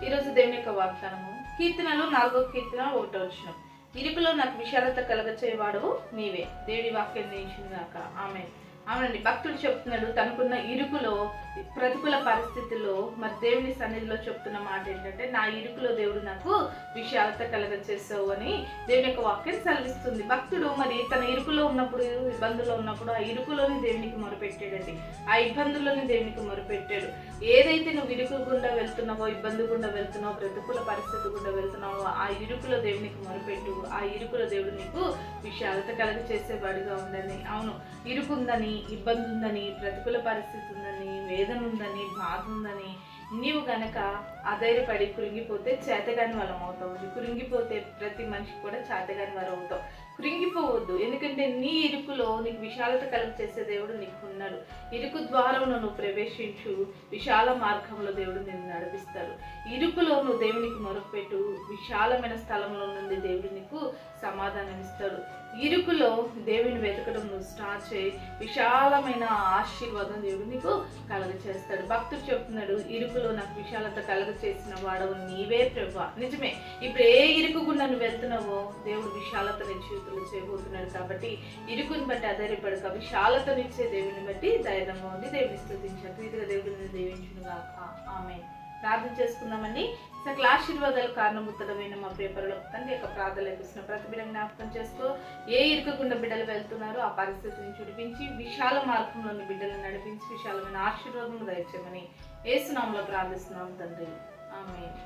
ఈరోజు దేవుని యొక్క వాగ్దానము కీర్తనలు 4వ కీర్తన 1వ వచనం. ఇరుకులో నాకు విశాలత కలగచేవాడు నీవే. దేవుడి వాక్యం నిలిచింది గాక. ఆమేన్. అవునండి, భక్తుడు చెప్తున్నాడు తనకున్న ఇరుకులో, ప్రతికూల పరిస్థితుల్లో మరి దేవుని సన్నిధిలో చెప్తున్న మాట ఏంటంటే, నా ఇరుకులో దేవుడు నాకు విశాలత కలగచేసావు అని దేవుని యొక్క వాక్యం సెలవిస్తుంది. భక్తుడు మరి తన ఇరుకులో ఉన్నప్పుడు, ఇబ్బందుల్లో ఉన్నప్పుడు ఆ ఇరుకులోని దేవునికి మొరపెట్టాడండి. ఆ ఇబ్బందుల్లోని దేవునికి మొరపెట్టాడు. ఏదైతే నువ్వు ఇరుకు గుండా వెళ్తున్నావో, ఇబ్బంది గుండా వెళ్తున్నావో, ప్రతికూల పరిస్థితి గుండా వెళ్తున్నావో ఆ ఇరుకులో దేవునికి మొరపెట్టు. ఆ ఇరుకులో దేవుడు నీకు విశాలత కలగచేసేవాడిగా ఉండని. అవును, ఇరుకుందని, ఇబ్బంది ఉందని, ప్రతికూల పరిస్థితి ఉందని, వేదన ఉందని, బాధ ఉందని నీవు గనక అధైర్యపడి కృంగిపోతే చేతగాని వాళ్ళం అవుతావు. కృంగిపోతే ప్రతి మనిషికి కూడా చేతగాని వారు అవుతావు. కృంగిపోవద్దు, ఎందుకంటే నీ ఇరుకులో నీకు విశాలత కలుగ చేసే దేవుడు నీకు ఉన్నాడు. ఇరుకు ద్వారంలో నువ్వు ప్రవేశించు, విశాల మార్గంలో దేవుడు నిన్ను నడిపిస్తాడు. ఇరుకులో నువ్వు దేవునికి మొరపెట్టు, విశాలమైన స్థలంలో నుండి దేవుడు నీకు సమాధానం ఇస్తాడు. ఇరుకులో దేవుని వెతకడం నువ్వు స్టార్ట్ చేయి, విశాలమైన ఆశీర్వాదం దేవుడు నీకు కలుగ చేస్తాడు. భక్తుడు చెప్తున్నాడు, ఇరుకులో నాకు విశాలత కలుగ చేసిన వాడవు నీవే ప్రభువా. నిజమే, ఇప్పుడు ఏ ఇరుకు గుండా నువ్వు వెళ్తున్నావో దేవుడు విశాలత నీ జీవితంలో చేయబోతున్నాడు. కాబట్టి ఇరుకుని బట్టి అధైర్యపడక, విశాలతనిచ్చే దేవుని బట్టి ధైర్యంగా ఉంది. దేవుని స్తుతించు, ఇదిగా దేవుడిని దీవించునుగాక. ఆమేన్. ప్రార్థన చేసుకుందామండి. సకల ఆశీర్వాదాలు కారణముత్తడమైన మా ప్రియపరలో తండ్రి యొక్క ప్రార్థనలు ఎదుస్తున్న ప్రతి బిడ్డను జ్ఞాపకం చేసుకో. ఏ ఇరుకకుండా బిడ్డలు వెళ్తున్నారో ఆ పరిస్థితిని చుడిపించి విశాల మార్గంలోని బిడ్డలను నడిపించి విశాలమైన ఆశీర్వాదం దయచేయమని యేసు నామములో ప్రార్థిస్తున్నాం తండ్రి. ఆమేన్.